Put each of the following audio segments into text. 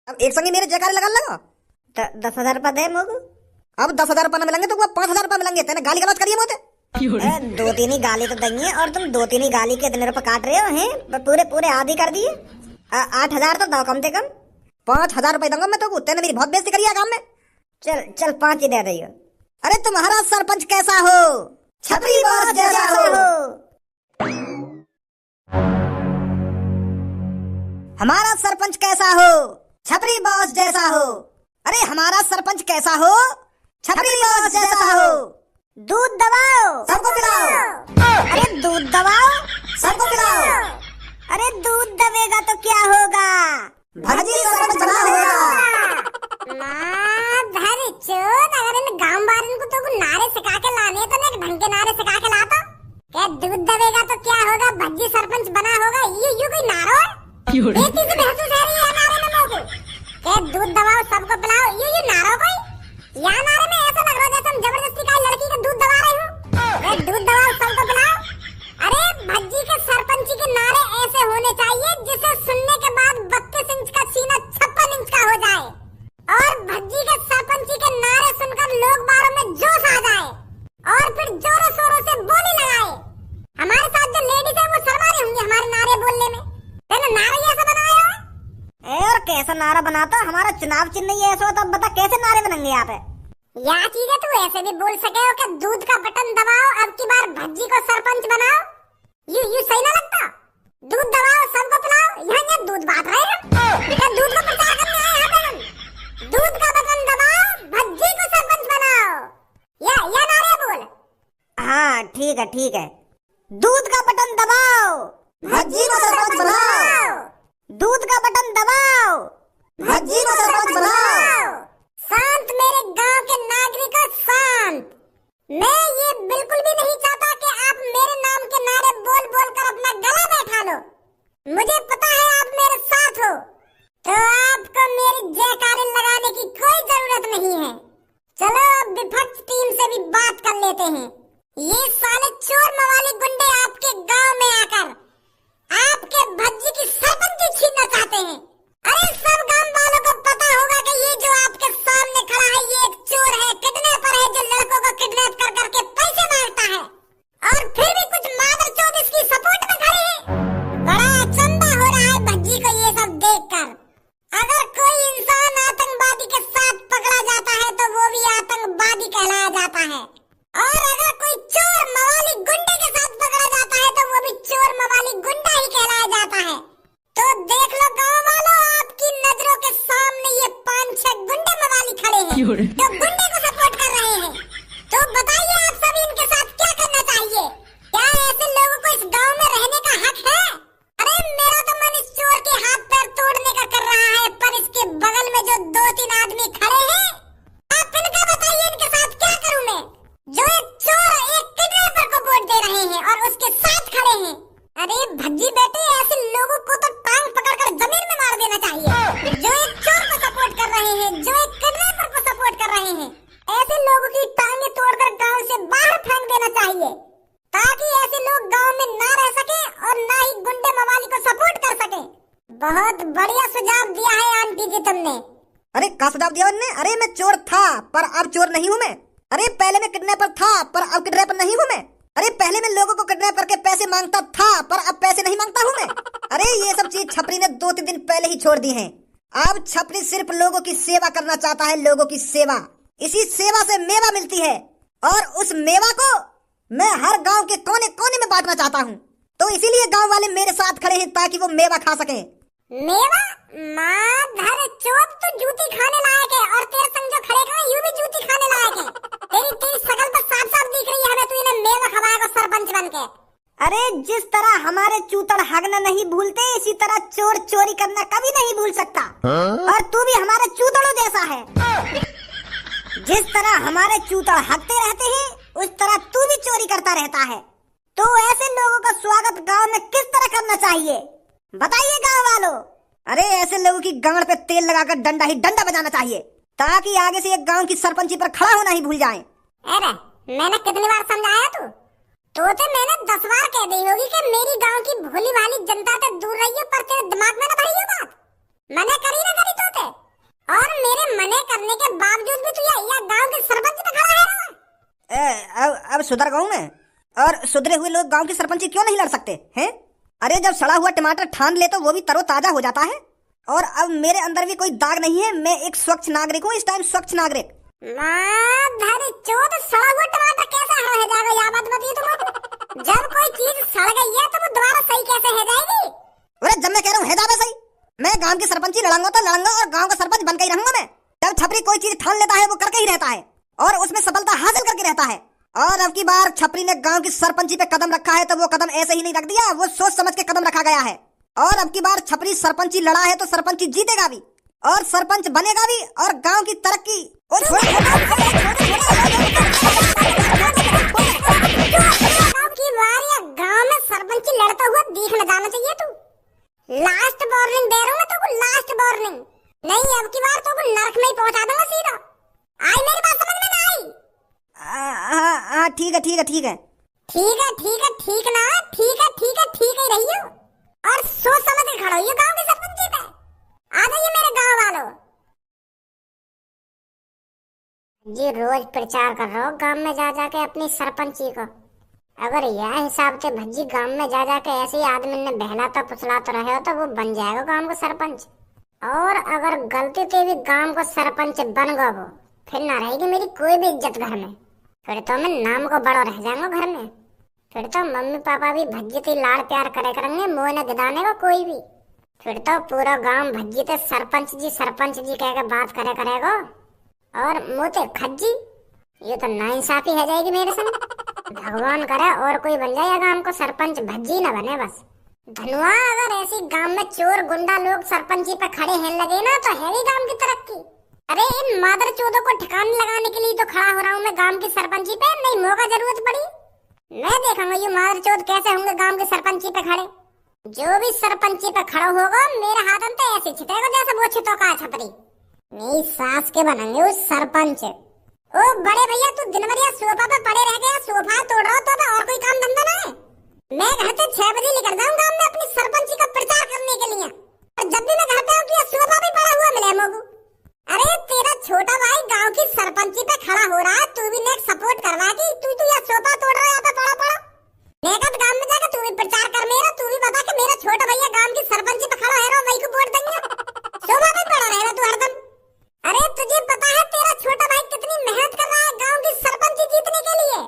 अब एक संगे मेरे जयकारे लगा लगा। 10,000 रुपया दे मोगू। अब 10,000 रुपया मिलेंगे तो 5,000 रुपया मिलेंगे। तेने गाली गलौज करिए मोते। 2-3 ही गाली तो देंगे और तुम 2-3 ही गाली के इतने रुपए काट रहे हो हैं। पूरे आधी कर दिए। 8,000 तो दो कम से कम। 5,000 रुपए दूंगा मैं तो। तेने मेरी बहुत बेइज्जती करी है काम में। चल 5 ही दे रही हो। अरे तुम्हारा सरपंच कैसा हो? छपरी बॉस जैसा हो। हमारा सरपंच कैसा हो? छपरी बॉस जैसा हो। अरे हमारा सरपंच कैसा हो? छपरी बॉस जैसा हो। दूध दबाओ, सबको पिलाओ। अरे दूध दबाओ, सबको पिलाओ। अरे दूध दबेगा तो क्या होगा? भजी सरपंच बना होगा। माधर चोद, अगर इन गांव वालों को तो नारे सिखा के लाने तो ना ढंग के नारे सिखा के लाता। क्या दूध दबेगा तो क्या होगा? भज्जी सरपंच बना होगा। ये कोई नारा है? एक चीज महसूस है रही है नारे में लोगों। क्या दूध दबाओ सबको पिलाओ, ये नारा कोई? यहाँ नारे में ऐसा लग रहा है जैसे हम जबरदस्ती का लड़की का दूध दबा रहे हो। दूध दबाओ सबको पिलाओ। अरे भज्जी के सरपंची के नारे ऐसे होने चाहिए जिसे सुनने के बाद 32 इंच का सीना 56 इंच का हो जाए और भज्जी के सरपंची के नारे सुनकर लोग बारों में जोश आ जाए और फिर जोरों शोरों से बोली लगाए। हमारे साथ जो लेडीज है वो शर्मा रही होंगी हमारे नारे बोलने में। तेने नारा ऐसा बनाया है? और कैसा नारा बनाता? हमारा चुनाव चिन्ह ही ऐसा होता। बता कैसे नारे बनेंगे यहाँ पे? या चीज है तू ऐसे भी बोल सके हो कि दूध का बटन दबाओ अब की बार भज्जी को सरपंच बनाओ। यू सही ना लगता? दूध दबाओ सबको पिलाओ। यहाँ दूध बांट रहे हैं। क्या दूध को प्रचार करने आए हैं हम? दूध का बटन दबाओ, भज्जी को सरपंच बनाओ। या नारे बोल। हाँ ठीक है। दूध का बटन दबाओ, भज्जी को सरपंच बनाओ। दूध का बटन दबाओ, भज्जी को सरपंच बनाओ। शांत मेरे गांव के नागरिकों, शांत। मैं ये बिल्कुल भी नहीं चाहता कि आप मेरे नाम के नारे बोल बोल कर अपना गला बैठा लो। मुझे पता है आप मेरे साथ हो, तो आपको मेरी जयकारे लगाने की कोई जरूरत नहीं है। चलो अब विपक्ष टीम से भी बात कर लेते हैं। ये साले चोर मवाली गुंडे आपके गांव में आकर आपके भज्जी की सरपंची छीनना चाहते हैं। अरे सब गांव वालों को पता होगा कि ये जो आपके सामने खड़ा है ये एक चोर है, किडनैपर है जो लड़कों को किडनैप कर करके पैसे मांगता है और फिर भी कुछ मादर चोद इसकी सपोर्ट में खड़े हैं। बड़ा अचंभा हो रहा है भज्जी को ये सब देखकर। अगर कोई इंसान आतंकवादी के साथ पकड़ा जाता है तो वो भी आतंकवादी कहलाया जाता है और अगर कोई चोर मवाली गुंडे के साथ पकड़ा जाता है तो वो भी चोर मवाली गुंडा ही कहलाया जाता है। तो देख लो गांव वालों, आपकी नजरों के सामने ये 5-6 गुंडे मवाली खड़े हैं जो गुंडे को सपोर्ट कर रहे हैं। तो बताइए आप सभी इनके साथ क्या करना चाहिए? क्या ऐसे लोगों को इस गांव में रहने का हक है? अरे मेरा तो मन इस चोर के हाथ पैर तोड़ने का कर रहा है, पर इसके बगल में जो 2-3 आदमी खड़े हैं, आप इनका बताइए इनके साथ क्या करूं मैं? जो एक चोर एक किडनैपर को वोट दे रहे हैं और उसके साथ खड़े हैं। अरे भज्जी बेटे, ऐसे लोगों को तो टांग पकड़कर जमीन में मार देना चाहिए। जो एक चोर को सपोर्ट कर रहे हैं, जो एक किडनैपर को सपोर्ट कर रहे हैं, ऐसे लोगों की टांगे तोड़कर गांव से बाहर फेंक देना चाहिए ताकि ऐसे लोग गांव में ना रह सके और ना ही गुंडे मवाली को सपोर्ट कर सके। बहुत बढ़िया सुझाव दिया है आंटी जी तुमने। अरे क्या सुझाव दिया उन्होंने? अरे मैं चोर था पर अब चोर नहीं हूँ मैं। अरे पहले मैं किडनैपर था पर अब किडनैपर नहीं हूँ मैं। अरे पहले मैं लोगों को किडनैप करके पैसे मांगता था पर अब पैसे नहीं मांगता हूँ मैं। अरे ये सब चीज छपरी ने 2-3 दिन पहले ही छोड़ दी हैं। अब छपरी सिर्फ लोगों की सेवा करना चाहता है, लोगों की सेवा। इसी सेवा से मेवा मिलती है और उस मेवा को मैं हर गांव के कोने कोने में बांटना चाहता हूँ। तो इसीलिए गांव वाले मेरे साथ खड़े हैं ताकि वो मेवा खा सके। मेवा? माधर चोद, तू जूती खाने लायक है और तेरे संग जो खड़े खड़े यूं भी जूती खाने लायक है। तेरी शकल तो साफ-साफ दिख रही है हमें, तू इन्हें मेवा खवाएगा सरपंच बनके। अरे जिस तरह हमारे चूतड़ हगना नहीं भूलते, इसी तरह चोर चोरी करना कभी नहीं भूल सकता। और तू भी हमारे चूतड़ों जैसा है। जिस तरह हमारे चूतड़ हगते रहते हैं उस तरह तू भी चोरी करता रहता है। तो ऐसे लोगों का स्वागत गांव में किस तरह करना चाहिए बताइए गांव वालों? अरे ऐसे लोगों की गांड पे तेल लगाकर डंडा ही डंडा बजाना चाहिए ताकि आगे से एक गांव की सरपंची पर खड़ा होना ही भूल जाएं। अरे मैंने कितनी बार समझाया तो मैंने 10 बार कह दी होगी कि मेरी गांव की भोली भाली जनता से दूर रहिए, पर तेरे दिमाग में ना भरी हो बात। मैंने करी ना करी तो और मेरे मने करने के बावजूद भी तू ये गांव के सरपंच पे खड़ा है। अब सुधर गया हूं मैं। और सुधरे हुए लोग गांव की सरपंची क्यों नहीं लड़ सकते हैं? अरे जब सड़ा हुआ टमाटर ठान ले तो वो भी तरोताजा हो जाता है। और अब मेरे अंदर भी कोई दाग नहीं है, मैं एक स्वच्छ नागरिक हूँ, इस टाइम स्वच्छ नागरिक। सड़ा हुआ टमाटर कैसे हरा है जाएगा, यह बात बताइए तुम। जब कोई चीज सड़ गई है तो वो दोबारा सही कैसे है जाएगी? अरे जब मैं कह रहा हूँ है जावे सही, मैं गांव की सरपंची लड़ूंगा तो लड़ूंगा और गांव का सरपंच बनकर ही रहूंगा मैं। जब छपरी कोई चीज ठान लेता है वो करके ही रहता है और उसमें सफलता हासिल करके रहता है। और अब की बार छपरी ने गांव की सरपंची पे कदम रखा है तो वो कदम ऐसे ही नहीं रख दिया, वो सोच समझ के कदम रखा गया है। और अब की बार छपरी सरपंची लड़ा है तो सरपंची जीतेगा भी और सरपंच बनेगा भी और गांव की तरक्की। गांव में सरपंची लड़ता हुआ दिख न जाना चाहिए तू। लास्ट वार्निंग दे रहा हूँ मैं तो, लास्ट वार्निंग। नहीं अब की बार तो नरक में ही पहुंचा दूंगा सीधा। आई मेरी बात समझ में ना आई? हाँ ठीक है ठीक है ठीक है ठीक है ठीक है ठीक ना, ठीक है ठीक है ठीक ही रही हो और सोच समझ के खड़ा हो गांव के सरपंच पे। आ जाइए मेरे गांव वालों जी, रोज प्रचार कर रहा हो गांव में जा जाके अपनी सरपंची को। अगर यह हिसाब से भज्जी गांव में जा जाके ऐसे ही आदमी ने बहलाता फुसलाता रहे हो तो वो बन जाएगा गांव का सरपंच। और अगर गलती से भी गांव का सरपंच बन गया वो, फिर ना रहेगी मेरी कोई भी इज्जत घर में। फिर तो मैं नाम को बड़ा रह जाऊंगा घर में। फिर तो मम्मी पापा भी भज्जी से लाड़ प्यार करे करेंगे, मुँह न गिदाने को कोई भी। फिर तो पूरा गांव भज्जी से सरपंच जी कह के बात करे करेगा और मुँह से खज्जी। ये तो नाइंसाफी है जाएगी मेरे संग। भगवान करे और कोई बन जाए गांव को सरपंच, भज्जी न बने बस। धनुआ अगर ऐसी गांव में चोर गुंडा लोग सरपंची पे खड़े हैं लगे ना तो है ही गांव की तरक्की। अरे इन मादर चोदों को ठिकाने लगाने के लिए तो खड़ा हो रहा हूँ मैं गांव की सरपंची पे। नहीं मौका जरूरत पड़ी मैं देखूंगा ये मादर चोद कैसे होंगे गांव की सरपंची पे खड़े। जो भी सरपंची पे खड़ा होगा मेरे हाथ में तो ऐसे छिटेगा जैसे वो छिटो का छपरी। मेरी सास के बनेंगे उस सरपंच। ओ बड़े भैया तू दिन भर सोफा पे पड़े रह गया, सोफा तोड़ रहा तो और कोई काम धंधा ना है? मैं घर से 6 बजे निकल जाऊँ गांव में अपनी सरपंची का प्रचार करने के लिए और जब भी मैं घर पे आऊँ तो सोफा भी पड़ा हुआ मिले मोगू। अरे तेरा छोटा भाई गांव की सरपंची पे खड़ा हो रहा है, तू भी नेक सपोर्ट करवा की तू यह सोफा तोड़ रहा है यहाँ पे पड़ा पड़ा। नेकत गांव में जाकर तू भी प्रचार कर मेरा, तू भी बता कि मेरा छोटा भैया गांव की सरपंची पे खड़ा है वही को वोट देंगे। सोफा पे पड़ा रहेगा तू हरदम। अरे तुझे पता है तेरा छोटा भाई कितनी मेहनत कर रहा है गांव की सरपंची जीतने के लिए?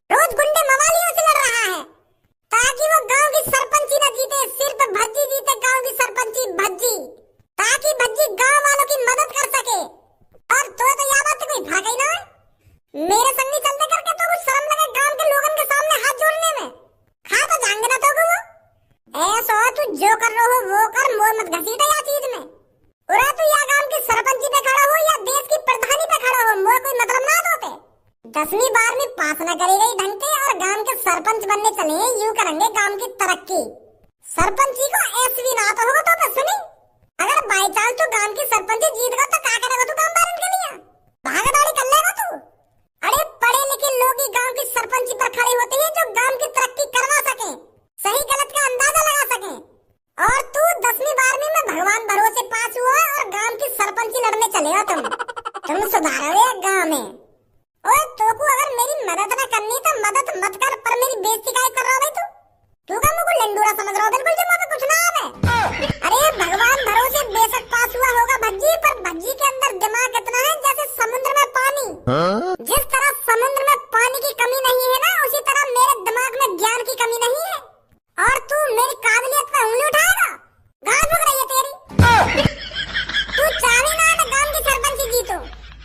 रोज गुंडे मवालियों से लड़ रहा है ताकि वो गांव की सरपंची न जीते, सिर्फ भज्जी जीते गांव की सरपंची भज्जी, ताकि भज्जी गांव वालों की मदद कर सके। और तो यह बात कोई भाग ही ना है मेरे संग नहीं चलते करके तो कुछ शर्म लगे गांव के लोगों के सामने हाथ जोड़ने में। खा तो जाएंगे ना तो वो ऐसा तू जो कर रहा हो वो कर, मोह मत घसीटा या चीज में। उरा तू या गांव की सरपंची पे खड़ा हो या देश की प्रधानी पे खड़ा हो, मोह कोई मतलब ना होते। 10वीं 12वीं पास न करी गई ढंग से और गांव के सरपंच बनने चले यूं करेंगे गांव की तरक्की। सरपंची को ऐसे भी ना आता होगा तो सुनी। अगर बाई चांस तू गांव की सरपंची जीत गया तो क्या करेगा तू काम बारन के लिए? भागदौड़ी कर लेगा तू? अरे पढ़े लिखे लोग ही गांव की सरपंची पर खड़े होते हैं जो गांव की तरक्की करवा सके, सही गलत का अंदाजा लगा सके। और तू 10वीं 12वीं में भगवान भरोसे पास हुआ और गांव की सरपंची लड़ने चले हो तुम सुधारोगे गांव में। और तो को अगर मेरी मदद न करनी तो मदद मत कर, पर मेरी बेइज्जती काहे कर रहा है भाई तू क्या मुझे लंडूरा समझ रहा हो? बिल्कुल जो मुझे कुछ ना आवे। अरे भगवान भरोसे बेशक पास हुआ होगा भज्जी, पर भज्जी के अंदर दिमाग इतना है जैसे समुद्र में पानी। जिस तरह समुद्र में पानी की कमी नहीं है ना, उसी तरह मेरे दिमाग में ज्ञान की कमी नहीं है। और तू मेरी काबिलियत पे उंगली उठाएगा? गाल भुग रही है तेरी। तू चाहे ना तो गांव की सरपंची जीतो,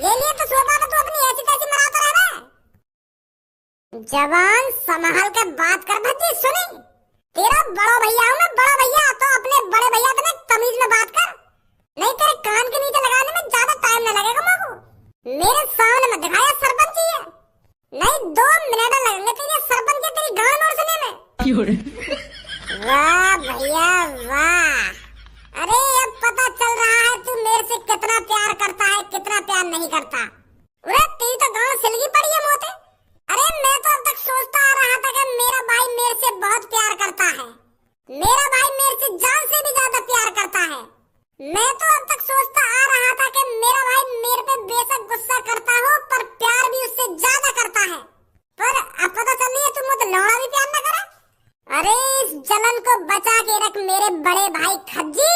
ये लिए तो सोफा पे तू अपनी ऐसी तैसी मराता रह रहा है। जवान संभाल के बात कर भज्जी। सुनी तेरा बड़ा भैया हूँ मैं, बड़ा भैया तो अपने बड़े भैया से तमीज में बात कर, नहीं तेरे कान के नीचे लगाने में ज्यादा टाइम न लगेगा मोगू। मेरे सामने मत दिखाया सरपंची है, नहीं 2 मिनट लगेंगे तेरे सरपंच तेरी गान और सुने में। वाह भैया वाह। अरे अब पता चल रहा है तू मेरे से कितना प्यार करता है कितना प्यार नहीं करता। तेरी तो गाँव सिलगी पड़ी है मोते। अरे मैं तो अब तक सोचता आ रहा था कि मेरा भाई मेरे से बहुत प्यार करता है, मेरा भाई मेरे से जान से भी ज्यादा प्यार करता है। मैं तो अब तक सोचता आ रहा था कि मेरा को बचा के रख मेरे बड़े भाई खज्जी।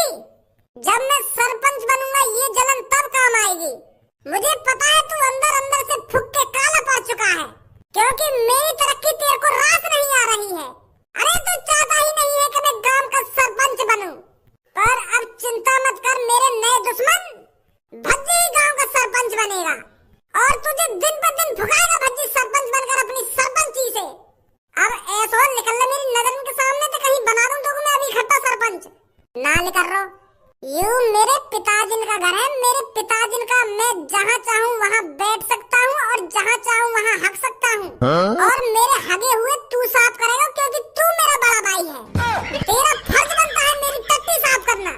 जब मैं सरपंच बनूंगा ये जलन तब काम आएगी। मुझे पता है तू अंदर अंदर से फूक के काला पड़ चुका है, क्योंकि मेरी तरक्की तेरे को रास नहीं आ रही है। अरे तू चाहता ही नहीं है कि मैं गांव का सरपंच बनूं, पर अब चिंता मत कर मेरे नए दुश्मन, भज्जी गांव का सरपंच बनेगा और तुझे दिन पर दिन भुगाएगा भज्जी सरपंच बनकर अपनी सरपंची से। अब ऐसा निकल ले मेरी नजर के सामने तो कहीं बना दूं तो मैं अभी इकट्ठा सरपंच ना निकल रहा। यू मेरे पिताजी का घर है, मेरे पिताजी का, मैं जहाँ चाहूँ वहाँ बैठ सकता हूँ और जहाँ चाहूँ वहाँ हक सकता हूँ। और मेरे हगे हुए तू साफ करेगा क्योंकि तू मेरा बड़ा भाई है। तेरा फर्ज बनता है मेरी टट्टी साफ करना।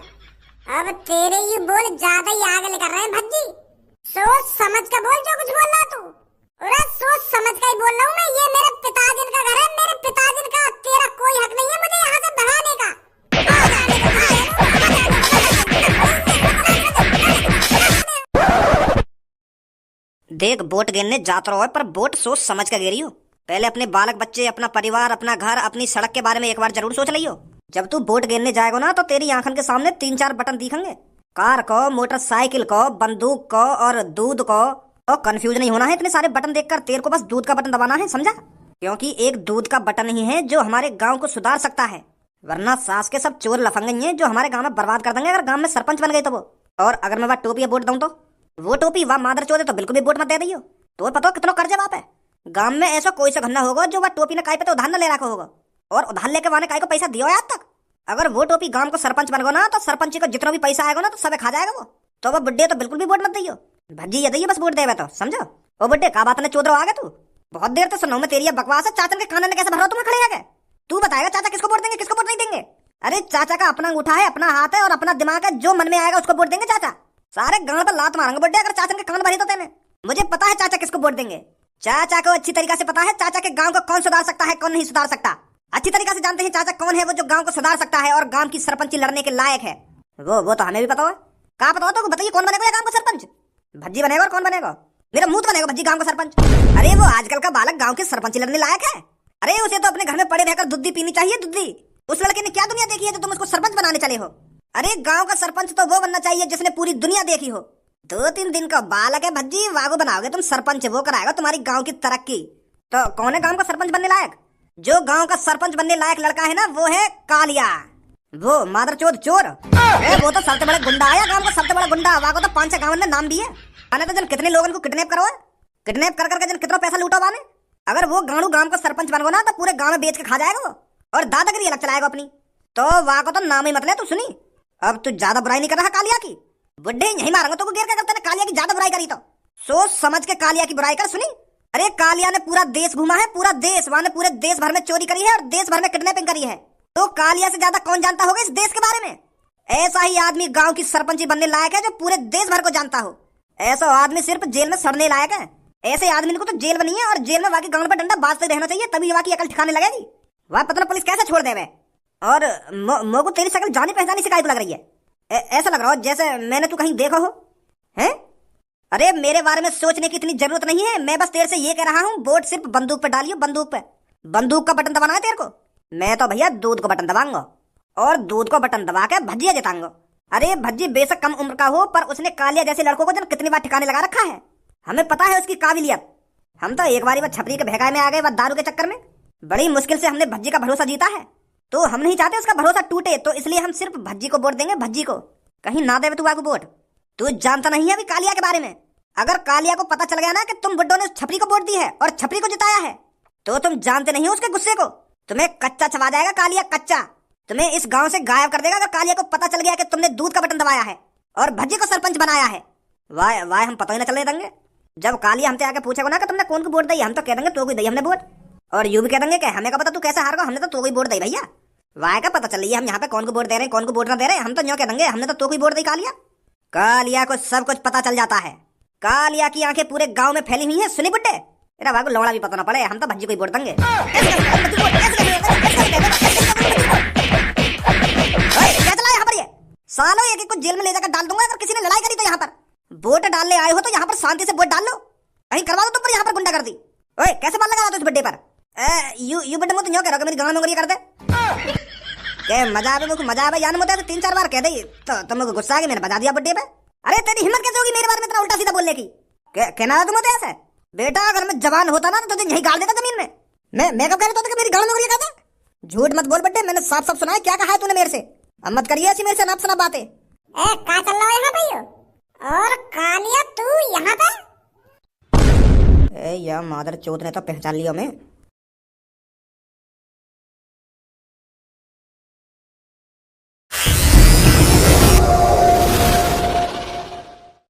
अब तेरे ये बोल ज्यादा ही आगे लेकर रहे हैं भज्जी। सोच समझ कर बोल जो कुछ बोल रहा तू। अरे सोच समझ कर ही बोल रहा हूँ मैं। ये मेरे पिताजी का घर है, मेरे पिताजी का, तेरा कोई हक नहीं है मुझे यहाँ से भगाने का। देख वोट गिरने जाता रहो पर वोट सोच समझ कर गिरी हो। पहले अपने बालक बच्चे, अपना परिवार, अपना घर, अपनी सड़क के बारे में एक बार जरूर सोच लियो। जब तू वोट गिरने जाएगा ना तो तेरी आंखन के सामने 3-4 बटन दिखेंगे, कार को, मोटरसाइकिल को, बंदूक को और दूध को। तो कंफ्यूज नहीं होना है इतने सारे बटन देखकर, तेरे को बस दूध का बटन दबाना है, समझा? क्योंकि एक दूध का बटन ही है जो हमारे गाँव को सुधार सकता है, वरना सास के सब चोर लफंगे हैं जो हमारे गाँव में बर्बाद कर देंगे अगर गाँव में सरपंच बन गए तो वो। और अगर मैं वह टोपी वोट दूं तो वो टोपी वह मादर चोदे तो बिल्कुल भी वोट मत दे दियो। तो पता कितना कर्जा बाप है गांव में, ऐसा कोई सा घन्ना होगा जो वह टोपी ने काय पे तो उधार न ले रखा होगा, और उधार लेके वाने काय को पैसा दियो आज तक। अगर वो टोपी गांव को सरपंच बन गो ना तो सरपंच को जितना भी पैसा आएगा ना तो सब खा जाएगा वो। तो वह बुड्ढे तो बिल्कुल भी वोट मत दियो, भज्जी ये दी बस वोट देवे तो, समझो? वो बुड्ढे का बात ने चोदरो आ गए तू। बहुत देर तो सुनो मैं तेरी बकवास है। चाचा के कान ने कैसे भरो तुम्हें खड़े आ गए? तू बताएगा चाचा किसको वोट देंगे किसको वोट नहीं देंगे? अरे चाचा का अपना अंगूठा है, अपना हाथ है और अपना दिमाग है, जो मन में आएगा उसको वोट देंगे चाचा। सारे गांव पर लात मारेंगे बुड्ढे अगर चाचा के कान भरे तो तेने। मुझे पता है चाचा किसको वोट देंगे। चाचा को अच्छी तरीके से पता है चाचा के गांव को कौन सुधार सकता है कौन नहीं सुधार सकता। अच्छी तरीके से जानते हैं चाचा कौन है वो जो गांव को सुधार सकता है और गांव की सरपंची लड़ने के लायक है। वो तो हमें भी पता है। कहाँ पता हो तो बताइए कौन बनेगा गांव का सरपंच? भज्जी बनेगा और कौन बनेगा? मेरा मुंह बनेगा भज्जी गांव का सरपंच। अरे वो आजकल का बालक गांव की सरपंची लड़ने लायक है? अरे उसे तो अपने घर में पड़े रहकर दूध पीनी चाहिए, दूधी। उस लड़के ने क्या दुनिया देखी है जो तुम उसको सरपंच बनाने चले हो? अरे गांव का सरपंच तो वो बनना चाहिए जिसने पूरी दुनिया देखी हो। 2-3 दिन का बालक है भज्जी, वागो बनाओगे तुम सरपंच, वो कराएगा तुम्हारी गांव की तरक्की। तो कौन है गांव का सरपंच बनने लायक? जो गांव का सरपंच बनने लायक लड़का है ना वो है कालिया, वो मादरचोद चोर। वो तो सबसे बड़ा गुंडा आया गांव का, सबसे बड़ा गुंडा। वागो तो 5-6 गांव में नाम भी है। अने तो जन कितने लोगों को किडनैप करो है, किडनैप कर करके जन कितना पैसा लूटो वाने। अगर वो गांव गांव का सरपंच बन गो ना तो पूरे गांव में बेच के खा जाएगा वो, और दादागिरी अलग चलाएगा अपनी। तो वागो तो नाम ही मत ले तू। सुनी अब तू ज्यादा बुराई नहीं कर रहा कालिया की, बुड्ढे यही मारेंगे तो गिर क्या करते हैं। कालिया की ज्यादा बुराई करी तो सोच समझ के कालिया की बुराई कर। सुनी अरे कालिया ने पूरा देश घूमा है, पूरा देश, वहां ने पूरे देश भर में चोरी करी है और देश भर में किडनैपिंग करी है। तो कालिया से ज्यादा कौन जानता होगा इस देश के बारे में? ऐसा ही आदमी गांव की सरपंची बनने लायक है जो पूरे देश भर को जानता हो। ऐसा आदमी सिर्फ जेल में सड़ने लायक है। ऐसे आदमी को तो जेल बनी है और जेल में बाकी गांव पर डंडा बाजते रहना चाहिए, तभी वहां की अकल ठिकाने लगेगी। वह पता पुलिस कैसे छोड़ देवे। और मोको तेरी शक्ल जानी पहचानी शिकायत लग रही है। ऐसा लग रहा हो जैसे मैंने तू कहीं देखा हो हैं? अरे मेरे बारे में सोचने की इतनी जरूरत नहीं है। मैं बस तेरे से ये कह रहा हूँ वोट सिर्फ बंदूक पे डालियो, बंदूक पे। बंदूक का बटन दबाना है तेरे को। मैं तो भैया दूध को बटन दबाऊंगा और दूध को बटन दबा के भज्जिया जिताऊंगा। अरे भज्जी बेशक कम उम्र का हो पर उसने कालिया जैसे लड़कों को जन कितनी बार ठिकाने लगा रखा है। हमें पता है उसकी काबिलियत। हम तो एक बारी वह छपरी के भगाए में आ गए, वह दारू के चक्कर में। बड़ी मुश्किल से हमने भज्जी का भरोसा जीता है, तो हम नहीं चाहते उसका भरोसा टूटे, तो इसलिए हम सिर्फ भज्जी को वोट देंगे, भज्जी को। कहीं ना देवे तू आगू वोट। तू जानता नहीं है अभी कालिया के बारे में। अगर कालिया को पता चल गया ना कि तुम बुड्ढों ने छपरी को वोट दी है और छपरी को जिताया है, तो तुम जानते नहीं हो उसके गुस्से को। तुम्हें कच्चा छवा जाएगा कालिया, कच्चा। तुम्हें इस गांव से गायब कर देगा अगर कालिया को पता चल गया कि तुमने दूध का बटन दबाया है और भज्जी को सरपंच बनाया है। वाह वाह, हम पता ही ना चलने देंगे। जब कालिया हमसे आके पूछेगा ना कि तुमने कौन को वोट दी, हम तो कह देंगे तो कोई दी हमने वोट, और यूं भी कह देंगे कि हमें का पता तू कैसे हार गो, हमने तो कोई वोट दी भैया। वाह का पता चल रही है हम यहाँ पे कौन को वोट दे रहे हैं कौन को वोट ना दे रहे हैं। हम तो न्यों कह देंगे हमने तो कोई वोट दी कालिया। कालिया को सब कुछ पता चल जाता है। कालिया की आंखें पूरे गांव में फैली हुई हैं। सुनी बुड्ढे, तेरा भाग लौड़ा भी पता ना पड़े, हम तो भज्जी को ही वोट देंगे। क्या चला यहाँ पर ये सालो, एक एक को जेल में ले जाकर डाल दूंगा अगर किसी ने लड़ाई करी तो। यहाँ पर वोट डालने आए हो तो यहाँ पर शांति से वोट डाल लो, कहीं करवा दो तुम पर यहाँ पर गुंडा कर दी। ओए कैसे बाल लगा रहा इस बुड्ढे पर? यू बुड्ढे मुझे न्यों कह रहा मेरी गांव में कर दे। के मजा आवे मुझको मजा आवे यान मुझे तो 3-4 बार कह दई तो मुझको गुस्सा आ गया मैंने बजा दिया बर्थडे पे। अरे तेरी हिम्मत कैसे होगी मेरे बारे में इतना उल्टा सीधा बोलने की? कहना तुम मुझे ऐसे? बेटा अगर मैं जवान होता ना तो तुझे यही गाड़ देता जमीन में। मैं कब कह रहा था कि मेरी गाड़ नौकरी कहता? झूठ मत बोल बड्डे, मैंने साफ साफ सुना है क्या कहा है तूने मेरे से। अब मत करिए ऐसी मेरे से नाप सना बातें। ए कहाँ चल रहा है यहाँ भैया? और कालिया तू यहाँ पे? ए या मादर चौथ ने तो पहचान लिया मैं।